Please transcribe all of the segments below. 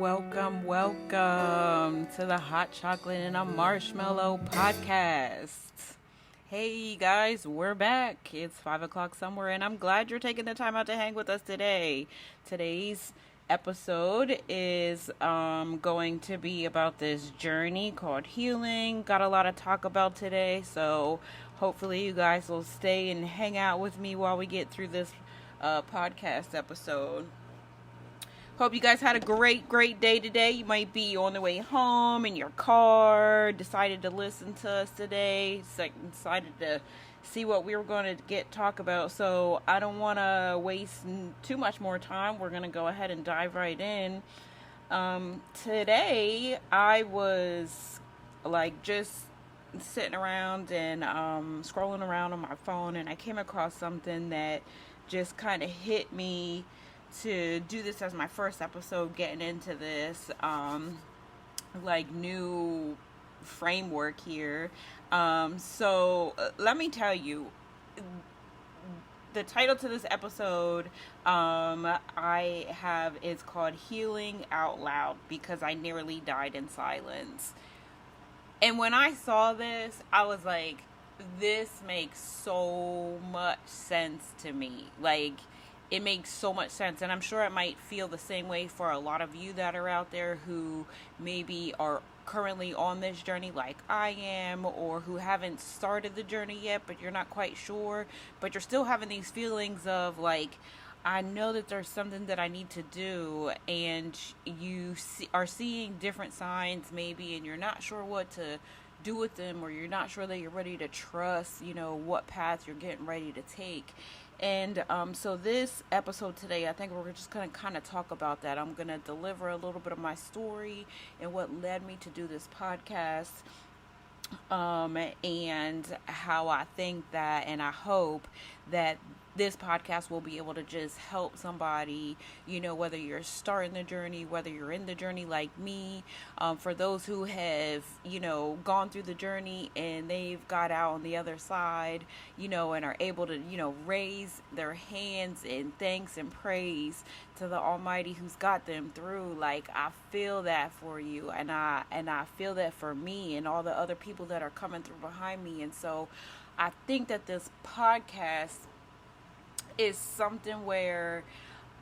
Welcome to the Hot Chocolate and a Marshmallow podcast. Hey guys, we're back. It's 5 o'clock somewhere, and I'm glad you're taking the time out to hang with us today. Today's episode is going to be about this journey called healing. Got a lot to talk about today, so hopefully you guys will stay and hang out with me while we get through this podcast episode. Hope you guys had a great day today. You might be on the way home in your car, decided to listen to us today, decided to see what we were going to talk about. So I don't want to waste too much more time. We're going to go ahead and dive right in. Today I was just sitting around and scrolling around on my phone, and I came across something that just kind of hit me to do this as my first episode, getting into this new framework here. So let me tell you, the title to this episode I have is called Healing Out Loud, because I nearly died in silence. And when I saw this, I was like, this makes so much sense to me. It makes so much sense, and I'm sure it might feel the same way for a lot of you that are out there who maybe are currently on this journey like I am, or who haven't started the journey yet, but you're not quite sure, but you're still having these feelings of I know that there's something that I need to do, and you are seeing different signs maybe, and you're not sure what to do with them, or you're not sure that you're ready to trust, what path you're getting ready to take. And so this episode today, I think we're just going to kind of talk about that. I'm going to deliver a little bit of my story and what led me to do this podcast, and how I think that, and I hope that this podcast will be able to just help somebody, whether you're starting the journey, whether you're in the journey like me, for those who have, gone through the journey and they've got out on the other side, and are able to, raise their hands in thanks and praise to the Almighty who's got them through. I feel that for you, and I feel that for me and all the other people that are coming through behind me. And so I think that this podcast is something where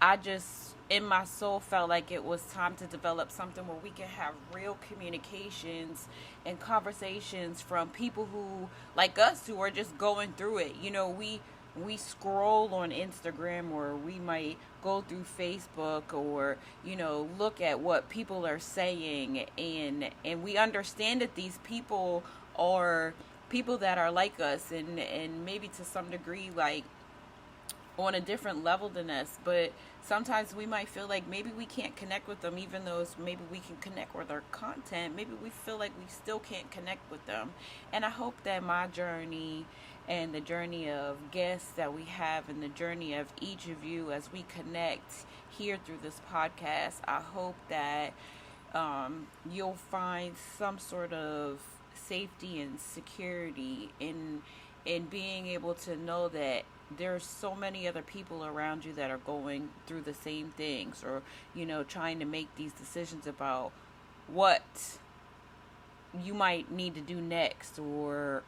I just, in my soul, felt like it was time to develop something where we can have real communications and conversations from people who, like us, who are just going through it. We scroll on Instagram, or we might go through Facebook, or, look at what people are saying, and we understand that these people are people that are like us, and maybe to some degree, on a different level than us, but sometimes we might feel like maybe we can't connect with them, even though maybe we can connect with their content. Maybe we feel like we still can't connect with them. And I hope that my journey and the journey of guests that we have, and the journey of each of you as we connect here through this podcast, I hope that you'll find some sort of safety and security in being able to know that there's so many other people around you that are going through the same things, or trying to make these decisions about what you might need to do next, or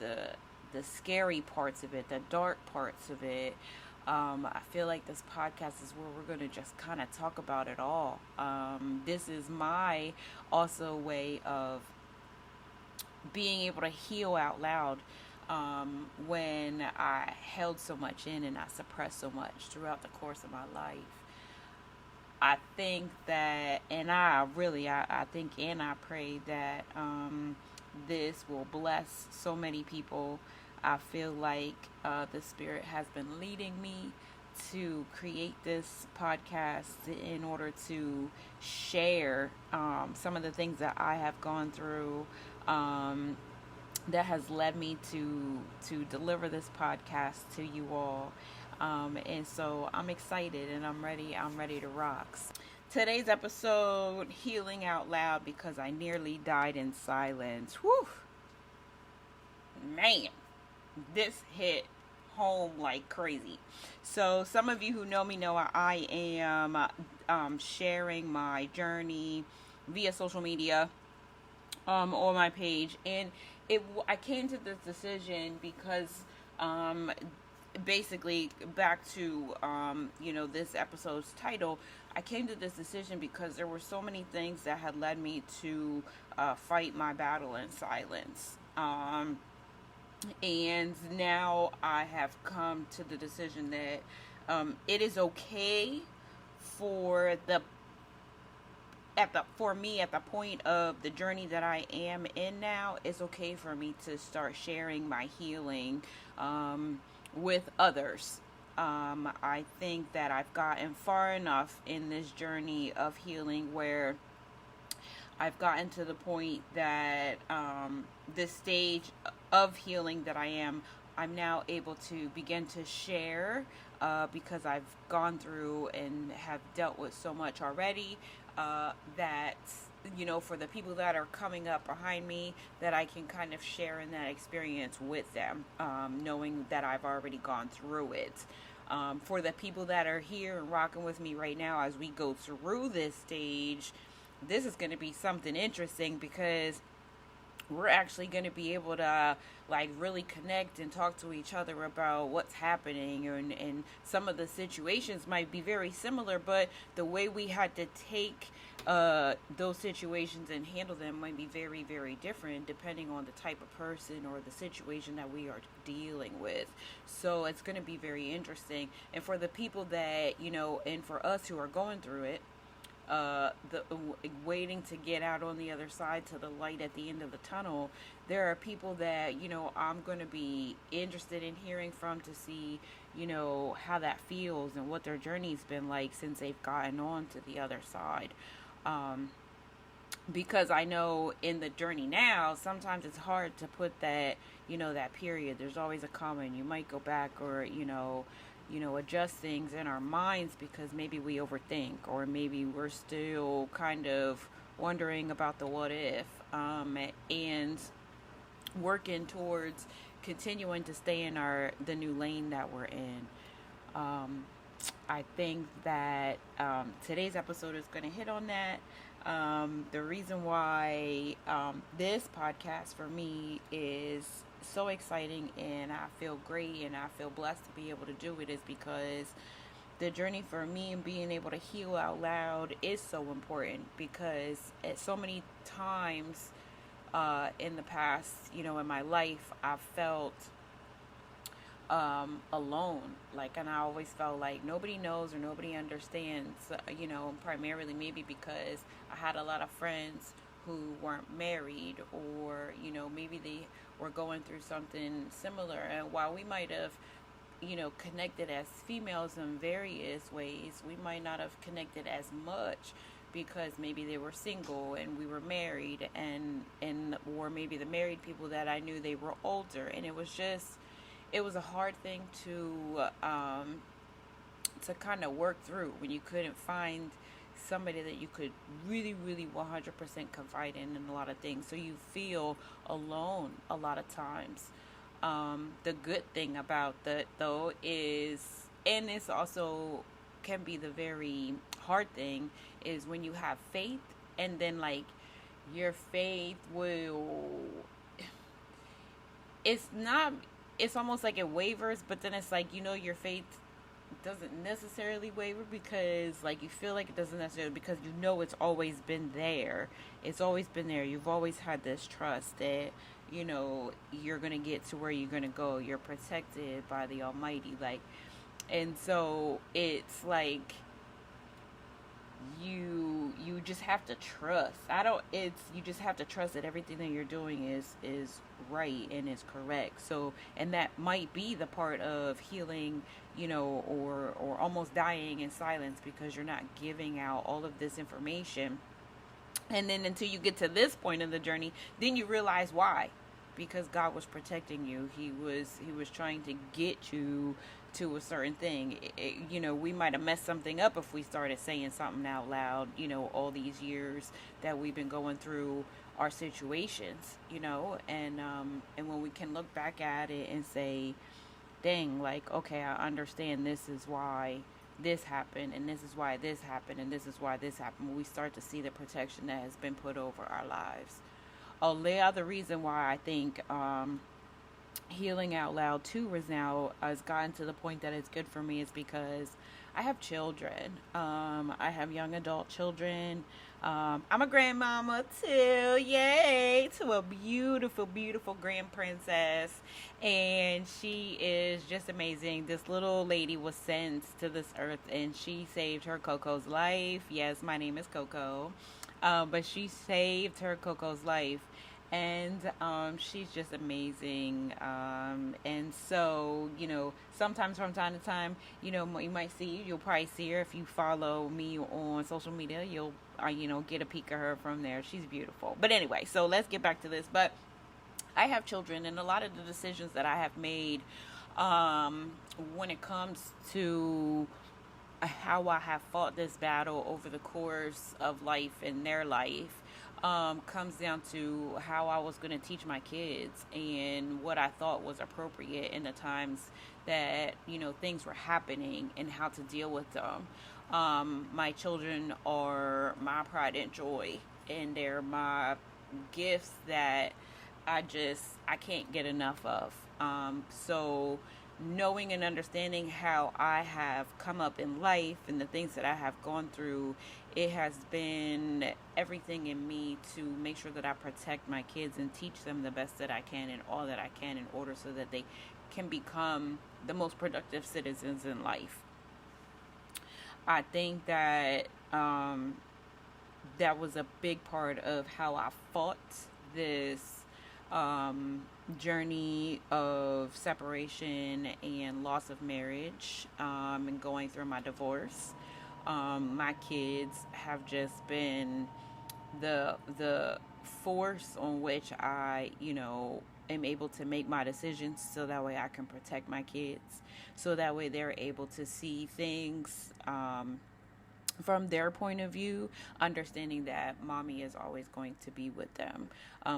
the scary parts of it, the dark parts of it. I feel like this podcast is where we're going to just kind of talk about it all. This is my also way of being able to heal out loud, when I held so much in and I suppressed so much throughout the course of my life. I think that, and I think and I pray that this will bless so many people. I feel like the Spirit has been leading me to create this podcast in order to share some of the things that I have gone through, that has led me to deliver this podcast to you all. And so I'm excited, and I'm ready to rock. Today's episode, Healing Out Loud, because I nearly died in silence. Whew. Man, this hit home like crazy. So some of you who know me know I am sharing my journey via social media, on my page. And I came to this decision because, basically, back to, this episode's title, I came to this decision because there were so many things that had led me to fight my battle in silence. And now I have come to the decision that it is okay for for me at the point of the journey that I am in now. It's okay for me to start sharing my healing with others. I think that I've gotten far enough in this journey of healing where I've gotten to the point that this stage of healing that I'm now able to begin to share, because I've gone through and have dealt with so much already, that, for the people that are coming up behind me, that I can kind of share in that experience with them, knowing that I've already gone through it. For the people that are here and rocking with me right now as we go through this stage, this is going to be something interesting because we're actually going to be able to really connect and talk to each other about what's happening, and some of the situations might be very similar, but the way we had to take those situations and handle them might be very, very different depending on the type of person or the situation that we are dealing with. So it's going to be very interesting. And for the people that, and for us who are going through it, waiting to get out on the other side to the light at the end of the tunnel, there are people that I'm going to be interested in hearing from to see how that feels and what their journey's been like since they've gotten on to the other side, because I know in the journey now sometimes it's hard to put that that period. There's always a comma, and you might go back or adjust things in our minds because maybe we overthink, or maybe we're still kind of wondering about the what if, and working towards continuing to stay in the new lane that we're in. I think that today's episode is going to hit on that. The reason why this podcast for me is so exciting and I feel great and I feel blessed to be able to do it is because the journey for me and being able to heal out loud is so important, because at so many times in the past, in my life, I've felt alone, and I always felt like nobody knows or nobody understands, primarily maybe because I had a lot of friends who weren't married, or maybe they were going through something similar, and while we might have connected as females in various ways, we might not have connected as much because maybe they were single and we were married, and or maybe the married people that I knew, they were older, and it was a hard thing to kind of work through when you couldn't find somebody that you could really, really 100% confide in a lot of things. So you feel alone a lot of times. The good thing about that, though, is, and this also can be the very hard thing, is when you have faith, and then your faith will, it's almost like it wavers, but then it's your faith doesn't necessarily waver, because you feel like it doesn't necessarily, because it's always been there. It's always been there. You've always had this trust that you're gonna get to where you're gonna go. You're protected by the Almighty, and so it's you just have to trust. You just have to trust that everything that you're doing is right and is correct. So, and that might be the part of healing, or almost dying in silence, because you're not giving out all of this information. And then until you get to this point in the journey, then you realize why. Because God was protecting you. He was trying to get you to a certain thing. We might have messed something up if we started saying something out loud, all these years that we've been going through our situations, and when we can look back at it and say, dang, okay, I understand this is why, this happened, and this is why this happened, and this is why this happened, we start to see the protection that has been put over our lives. Oh, the other reason why I think healing out loud too is now has gotten to the point that it's good for me is because I have children. I have young adult children. I'm a grandmama too. Yay! To a beautiful, beautiful grand princess. And she is just amazing. This little lady was sent to this earth and she saved her Coco's life. Yes, my name is Coco. But she saved her Coco's life, and she's just amazing. And so, sometimes from time to time, you'll probably see her if you follow me on social media. You'll, get a peek of her from there. She's beautiful. But anyway, so let's get back to this. But I have children, and a lot of the decisions that I have made when it comes to how I have fought this battle over the course of life and their life comes down to how I was going to teach my kids and what I thought was appropriate in the times that things were happening and how to deal with them. My children are my pride and joy, and they're my gifts that I can't get enough of. So knowing and understanding how I have come up in life and the things that I have gone through, it has been everything in me to make sure that I protect my kids and teach them the best that I can and all that I can in order so that they can become the most productive citizens in life. I think that that was a big part of how I fought this journey of separation and loss of marriage, and going through my divorce. My kids have just been the force on which I am able to make my decisions, so that way I can protect my kids, so that way they're able to see things from their point of view, understanding that mommy is always going to be with them.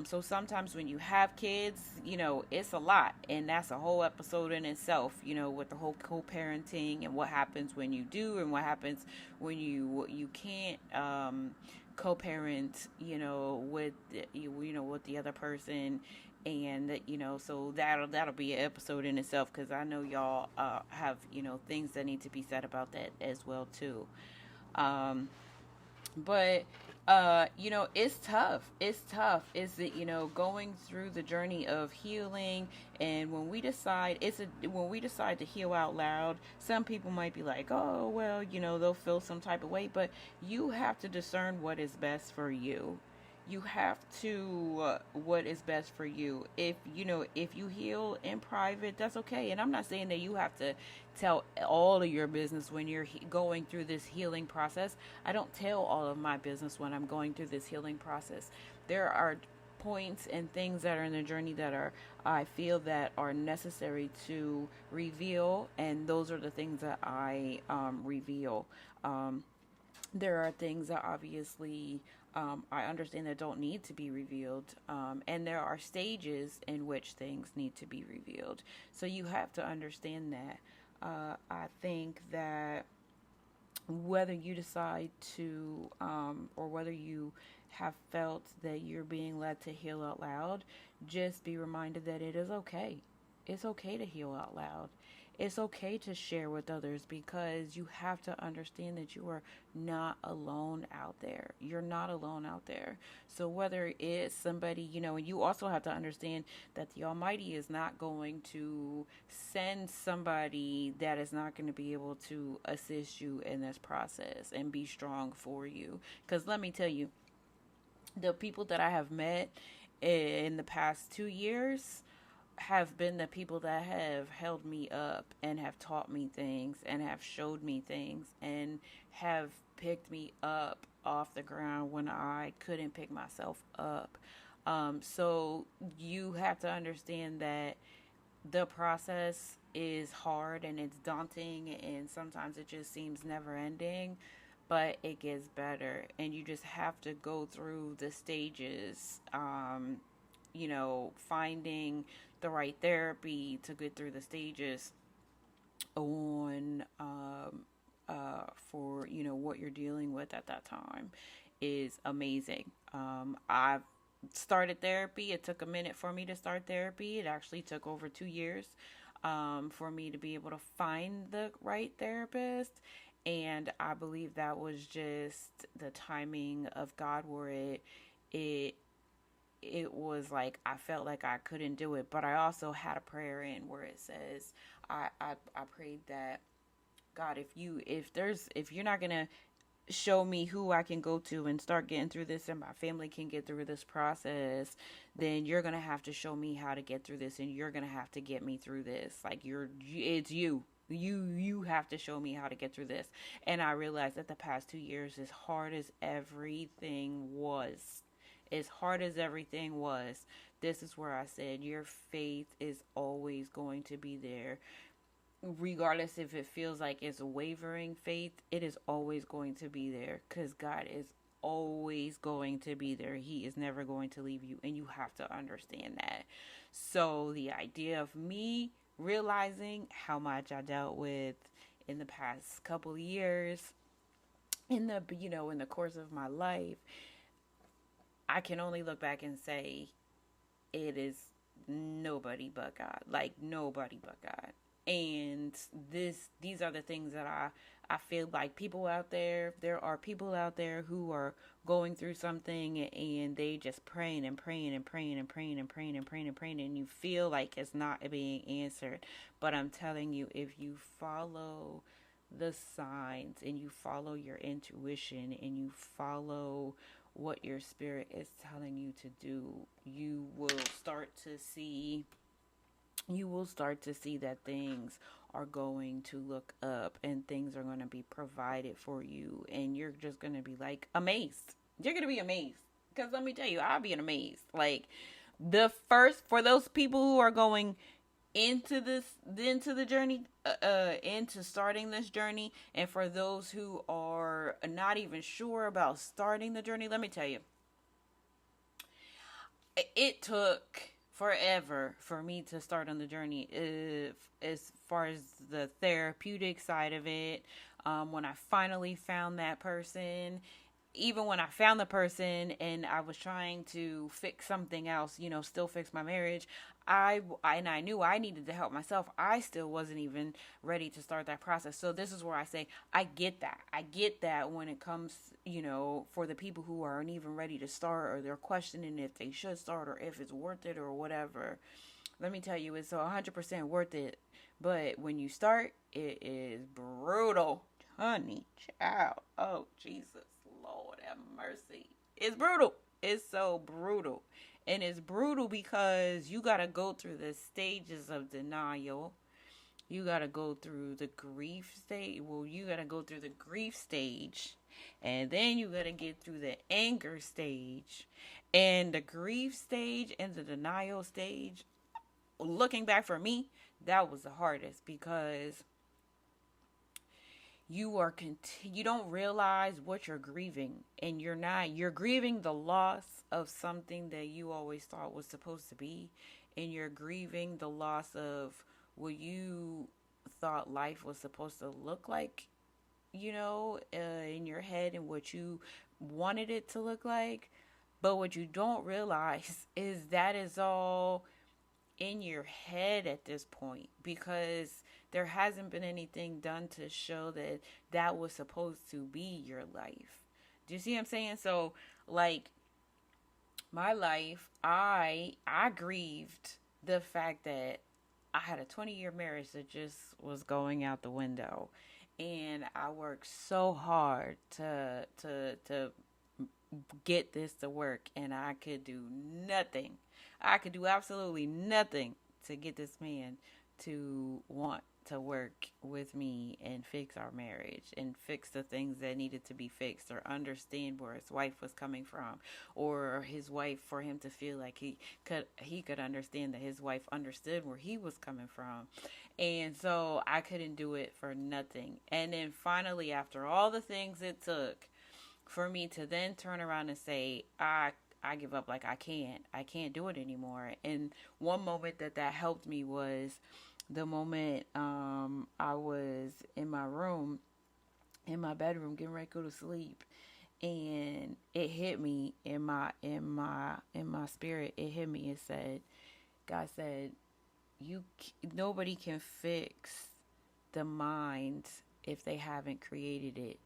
So sometimes when you have kids, it's a lot, and that's a whole episode in itself, with the whole co-parenting and what happens when you do and what happens when you can't co-parent, with the other person. And so that'll be an episode in itself, because I know y'all have things that need to be said about that as well too. um but it's tough. It's that going through the journey of healing. And when we decide to heal out loud, some people might be like, oh well, they'll feel some type of way, but you have to discern what is best for you. You have to what is best for you. If you heal in private, that's okay. And I'm not saying that you have to tell all of your business when you're going through this healing process. I don't tell all of my business when I'm going through this healing process. There are points and things that are in the journey that are, I feel, that are necessary to reveal, and those are the things that I reveal. There are things that obviously I understand that don't need to be revealed, and there are stages in which things need to be revealed. So you have to understand that. I think that whether you decide to, or whether you have felt that you're being led to heal out loud, just be reminded that it is okay. It's okay to heal out loud. It's okay to share with others, because you have to understand that you are not alone out there. You're not alone out there. So whether it's somebody, and you also have to understand that the Almighty is not going to send somebody that is not going to be able to assist you in this process and be strong for you. Because let me tell you, the people that I have met in the past 2 years have been the people that have held me up and have taught me things and have showed me things and have picked me up off the ground when I couldn't pick myself up. So you have to understand that the process is hard and it's daunting, and sometimes it just seems never ending, but it gets better, and you just have to go through the stages, finding the right therapy to get through the stages on for what you're dealing with at that time is amazing. I've started therapy. It took a minute for me to start therapy. It actually took over 2 years for me to be able to find the right therapist. And I believe that was just the timing of God, where it it was like I felt like I couldn't do it. But I also had a prayer in where it says I prayed that, God, if you're not gonna show me who I can go to and start getting through this, and my family can get through this process, then you're going to have to show me how to get through this, and you're going to have to get me through this. Like, it's you have to show me how to get through this. And I realized that the past 2 years, as hard as everything was, this is where I said your faith is always going to be there. Regardless if it feels like it's wavering faith, it is always going to be there, because God is always going to be there. He is never going to leave you, and you have to understand that. So the idea of me realizing how much I dealt with in the past couple of years, in the course of my life, I can only look back and say it is nobody but God. Like, nobody but God. And these are the things that I feel like there are people out there who are going through something, and they just praying and praying and praying and praying and praying and praying and praying, and you feel like it's not being answered. But I'm telling you, if you follow the signs, and you follow your intuition, and you follow what your spirit is telling you to do, you will start to see that things are going to look up, and things are going to be provided for you, and you're just going to be like amazed. You're going to be amazed, because let me tell you, I'll be amazed. Like, for those people who are going into the journey, into starting this journey, and for those who are not even sure about starting the journey, let me tell you, it took forever for me to start on the journey, as far as the therapeutic side of it. When I finally found that person, even when I found the person and I was trying to fix something else, still fix my marriage, I knew I needed to help myself. I still wasn't even ready to start that process. So this is where I say I get that. I get that when it comes, for the people who aren't even ready to start, or they're questioning if they should start, or if it's worth it, or whatever. Let me tell you, it's 100% worth it. But when you start, it is brutal, honey, child. Oh, Jesus, Lord have mercy. It's brutal. It's so brutal. And it's brutal because you got to go through the stages of denial. You got to go through the grief stage. Well, you got to go through the grief stage. And then you got to get through the anger stage. And the grief stage and the denial stage, looking back, for me, that was the hardest, because you don't realize what you're grieving, and you're grieving the loss of something that you always thought was supposed to be, and you're grieving the loss of what you thought life was supposed to look like, in your head, and what you wanted it to look like. But what you don't realize is that is all in your head at this point, because there hasn't been anything done to show that that was supposed to be your life. Do you see what I'm saying? So, like, my life, I grieved the fact that I had a 20-year marriage that just was going out the window, and I worked so hard to get this to work, and I could do nothing. I could do absolutely nothing to get this man to want to work with me and fix our marriage, and fix the things that needed to be fixed, or understand where his wife was coming from, or his wife, for him to feel like he could understand that his wife understood where he was coming from. And so I couldn't do it for nothing. And then finally, after all the things it took for me to then turn around and say, I give up, like, I can't do it anymore. And one moment that helped me was the moment I was in my room, in my bedroom getting ready to go to sleep, and it hit me in my spirit. It hit me. It said, God said, you nobody can fix the mind if they haven't created it.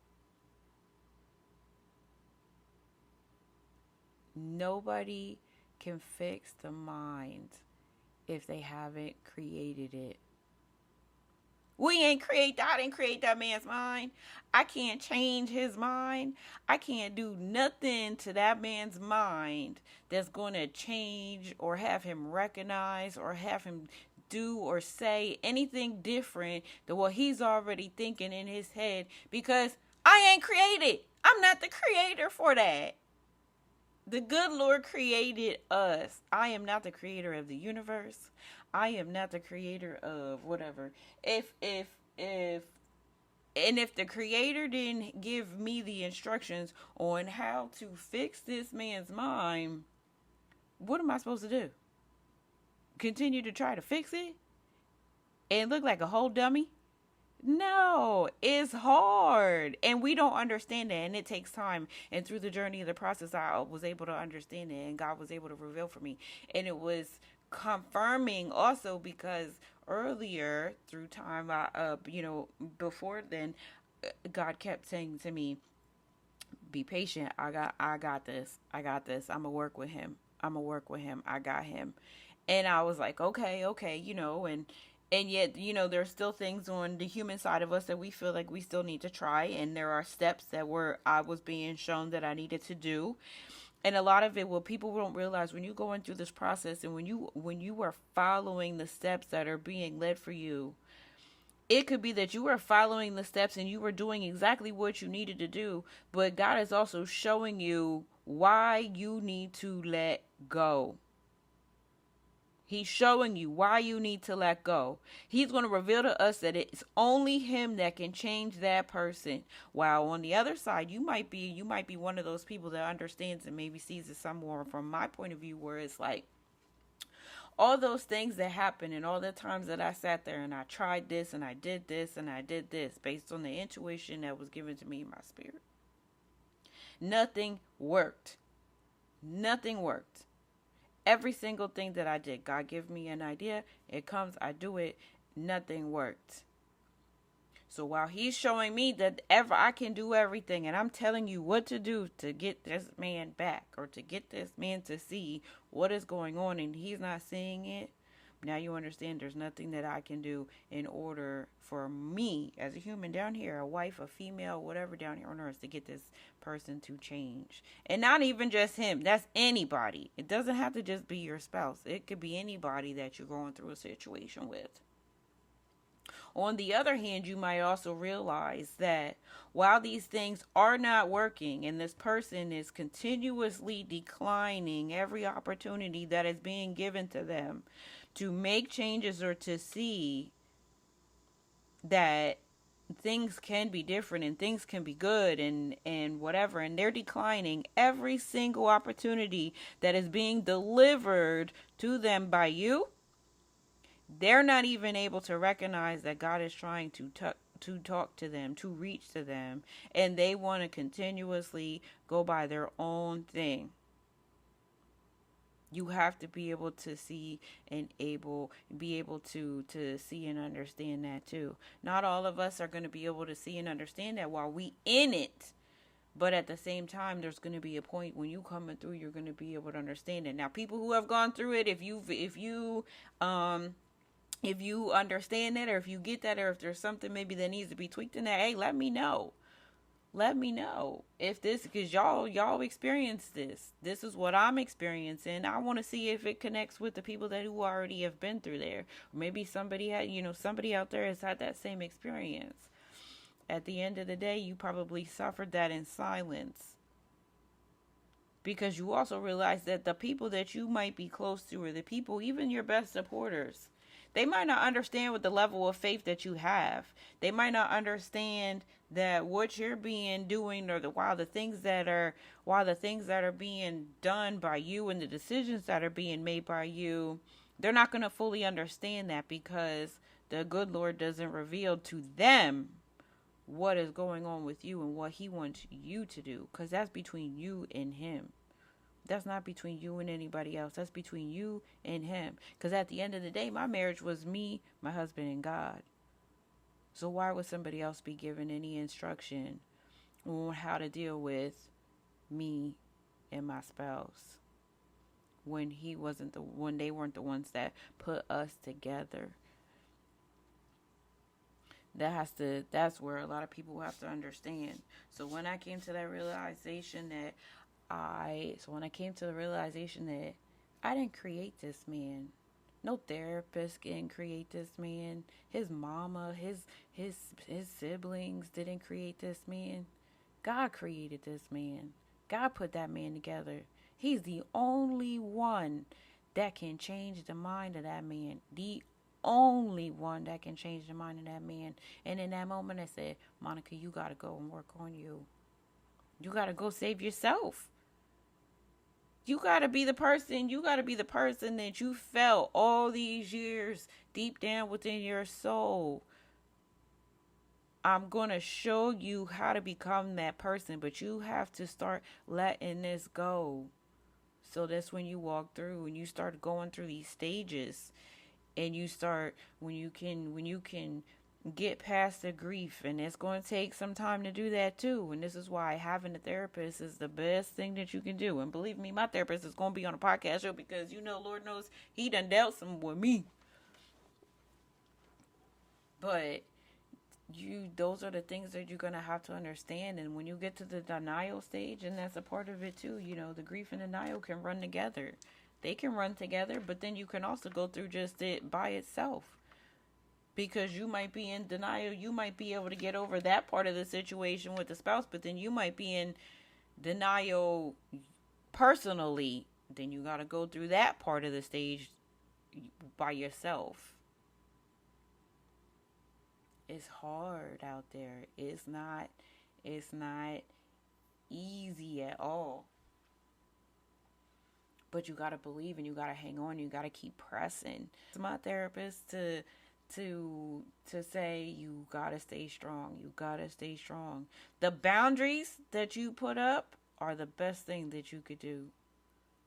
Nobody can fix the mind if they haven't created it. I didn't create that man's mind. I can't change his mind. I can't do nothing to that man's mind that's going to change or have him recognize or have him do or say anything different than what he's already thinking in his head, because I ain't created. I'm not the creator for that. The good Lord created us. I am not the creator of the universe. I am not the creator of whatever. If and if the creator didn't give me the instructions on how to fix this man's mind, what am I supposed to do? Continue to try to fix it and look like a whole dummy? No, it's hard. And we don't understand it. And it takes time. And through the journey of the process, I was able to understand it. And God was able to reveal for me. And it was confirming also because earlier through time, before then, God kept saying to me, be patient. I got this. I got this. I'm going to work with him. I got him. And I was like, okay, and yet, there's still things on the human side of us that we feel like we still need to try. And there are steps that I was being shown that I needed to do. And a lot of it, what people don't realize when you're going through this process and when you are following the steps that are being led for you, it could be that you were following the steps and you were doing exactly what you needed to do. But God is also showing you why you need to let go. He's showing you why you need to let go. He's going to reveal to us that it's only him that can change that person. While on the other side, you might be one of those people that understands and maybe sees it somewhere from my point of view, where it's like all those things that happened and all the times that I sat there and I tried this and I did this and I did this based on the intuition that was given to me in my spirit. Nothing worked. Nothing worked. Every single thing that I did, God give me an idea, it comes, I do it, nothing worked. So while he's showing me that I can do everything, and I'm telling you what to do to get this man back, or to get this man to see what is going on, and he's not seeing it, now you understand there's nothing that I can do in order for me as a human down here, a wife, a female, whatever down here on earth, to get this person to change. And not even just him. That's anybody. It doesn't have to just be your spouse. It could be anybody that you're going through a situation with. On the other hand, you might also realize that while these things are not working and this person is continuously declining every opportunity that is being given to them to make changes or to see that things can be different and things can be good and whatever, and they're declining every single opportunity that is being delivered to them by you, they're not even able to recognize that God is trying to talk to them, to reach to them, and they want to continuously go by their own thing. You have to be able to see and be able to see and understand that too. Not all of us are going to be able to see and understand that while we in it. But at the same time, there's going to be a point when you coming through, you're going to be able to understand it. Now, people who have gone through it, if you understand it, or if you get that, or if there's something maybe that needs to be tweaked in that, hey, let me know. Let me know if this, because y'all experience this. This is what I'm experiencing. I want to see if it connects with the people who already have been through there. Maybe somebody out there has had that same experience. At the end of the day, you probably suffered that in silence. Because you also realize that the people that you might be close to, or the people, even your best supporters, they might not understand what the level of faith that you have. They might not understand that what you're doing, or while the things that are being done by you and the decisions that are being made by you, they're not going to fully understand that, because the good Lord doesn't reveal to them what is going on with you and what he wants you to do, because that's between you and him. That's not between you and anybody else. That's between you and him. Because at the end of the day, my marriage was me, my husband, and God. So why would somebody else be given any instruction on how to deal with me and my spouse when they weren't the ones that put us together? That's where a lot of people have to understand. So when I came to that realization that I didn't create this man. No therapist didn't create this man. His mama, his siblings didn't create this man. God created this man. God put that man together. He's the only one that can change the mind of that man. The only one that can change the mind of that man. And in that moment I said, Monica, you gotta go and work on you. You gotta go save yourself. You gotta be the person that you felt all these years deep down within your soul. I'm gonna show you how to become that person, but you have to start letting this go. So that's when you walk through and you start going through these stages, and you start when you can get past the grief, and it's going to take some time to do that too. And this is why having a therapist is the best thing that you can do. And believe me, my therapist is going to be on a podcast show, because Lord knows he done dealt some with me. But those are the things that you're going to have to understand. And when you get to the denial stage, and that's a part of it too, the grief and denial can run together. They can run together, but then you can also go through just it by itself. Because you might be in denial, you might be able to get over that part of the situation with the spouse, but then you might be in denial personally. Then you got to go through that part of the stage by yourself. It's hard out there. It's not easy at all. But you got to believe, and you got to hang on. You got to keep pressing. It's my therapist to say, you got to stay strong. You got to stay strong. The boundaries that you put up are the best thing that you could do.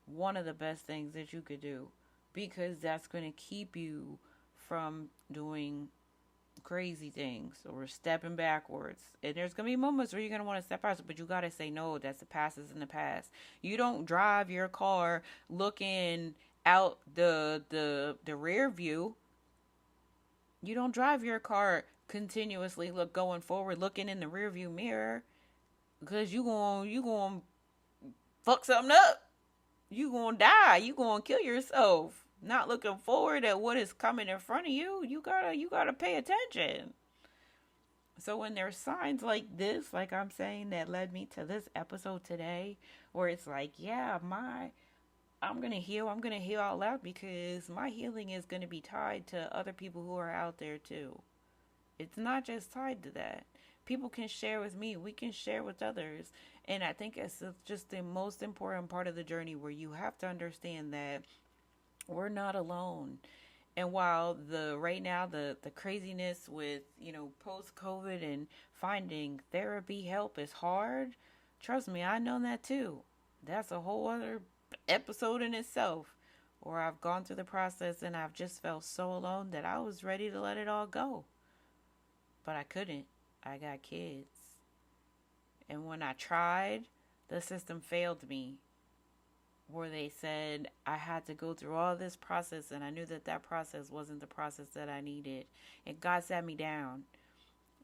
One of the best things that you could do. Because that's going to keep you from doing crazy things or stepping backwards. And there's going to be moments where you're going to want to step out, but you got to say, no, that's the past is in the past. You don't drive your car looking out the rear view. You don't drive your car continuously going forward, looking in the rear view mirror, because you going to fuck something up. You going to die. You going to kill yourself. Not looking forward at what is coming in front of you. You gotta pay attention. So when there's signs like this, like I'm saying, that led me to this episode today, where it's like, yeah, I'm going to heal out loud, because my healing is going to be tied to other people who are out there too. It's not just tied to that. People can share with me. We can share with others. And I think it's just the most important part of the journey, where you have to understand that we're not alone. And while right now the craziness with, post-COVID and finding therapy help is hard, trust me, I know that too. That's a whole other episode in itself, where I've gone through the process and I've just felt so alone that I was ready to let it all go. But I couldn't. I got kids. And when I tried, the system failed me, where they said I had to go through all this process, and I knew that process wasn't the process that I needed. And God sat me down,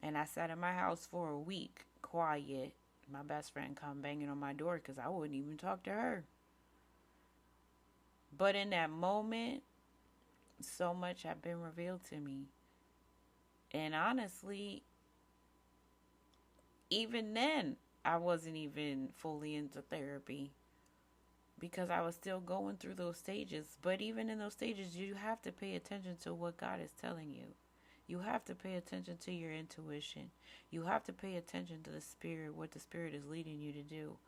and I sat in my house for a week, quiet. My best friend come banging on my door, because I wouldn't even talk to her. But in that moment, so much had been revealed to me. And honestly, even then, I wasn't even fully into therapy, because I was still going through those stages. But even in those stages, you have to pay attention to what God is telling you. You have to pay attention to your intuition. You have to pay attention to the Spirit, what the Spirit is leading you to do.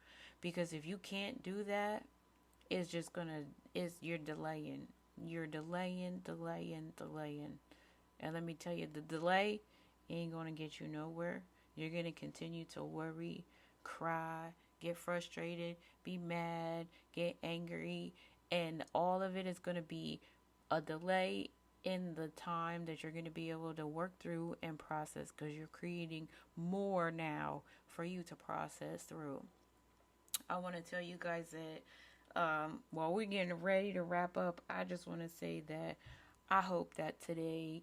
Because if you can't do that, you're delaying. You're delaying. And let me tell you, the delay ain't going to get you nowhere. You're going to continue to worry, cry, get frustrated, be mad, get angry, and all of it is going to be a delay in the time that you're going to be able to work through and process, because you're creating more now for you to process through. I want to tell you guys that while we're getting ready to wrap up, I just want to say that I hope that today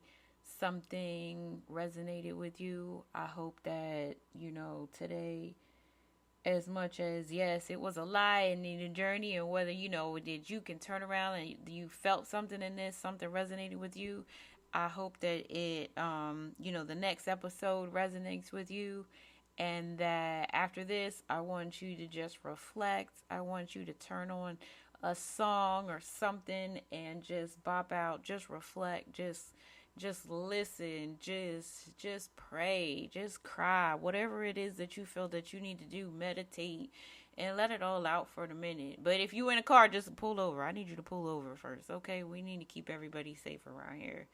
something resonated with you. I hope that, today, as much as, yes, it was a lie and in a journey, and whether, did you can turn around and you felt something in this, something resonated with you. I hope that it, the next episode resonates with you, and that after this, I want you to just reflect. I want you to turn on a song or something and just bop out, just reflect, just listen, just pray, just cry, whatever it is that you feel that you need to do, meditate and let it all out for the minute. But if you in a car, just pull over. I need you to pull over first, okay? We need to keep everybody safe around here.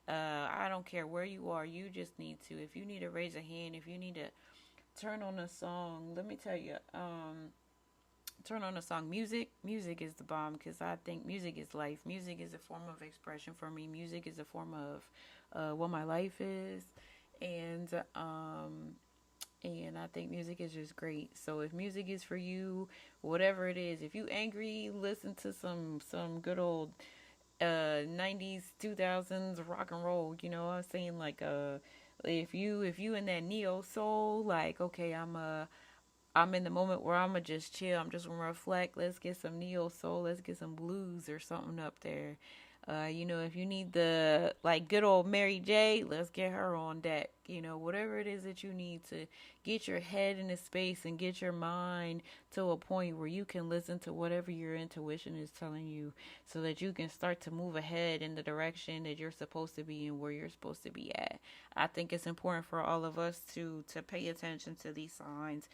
I don't care where you are, you just need to. If you need to raise a hand, if you need to turn on a song, let me tell you, turn on a song. Music is the bomb, because I think music is life. Music is a form of expression for me. Music is a form of what my life is, and I think music is just great. So if music is for you, whatever it is, if you angry, listen to some good old 90s 2000s rock and roll. I was saying, like, if you in that neo soul, like, okay, I'm in the moment where I'm gonna just chill. I'm just gonna reflect. Let's get some neo soul. Let's get some blues or something up there. If you need the, like, good old Mary J, let's get her on deck. Whatever it is that you need to get your head in a space and get your mind to a point where you can listen to whatever your intuition is telling you, so that you can start to move ahead in the direction that you're supposed to be and where you're supposed to be at. I think it's important for all of us to pay attention to these signs.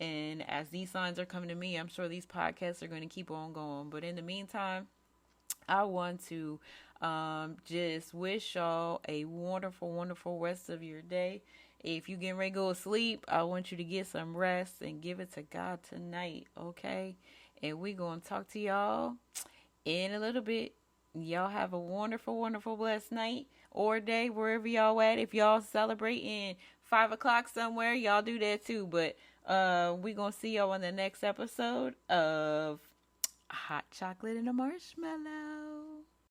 And as these signs are coming to me, I'm sure these podcasts are going to keep on going. But in the meantime, I want to just wish y'all a wonderful, wonderful rest of your day. If you getting ready to go to sleep, I want you to get some rest and give it to God tonight, okay? And we going to talk to y'all in a little bit. Y'all have a wonderful, wonderful, blessed night or day, wherever y'all at. If y'all celebrating 5 o'clock somewhere, y'all do that too. But we gonna see y'all on the next episode of Hot Chocolate and a Marshmallow.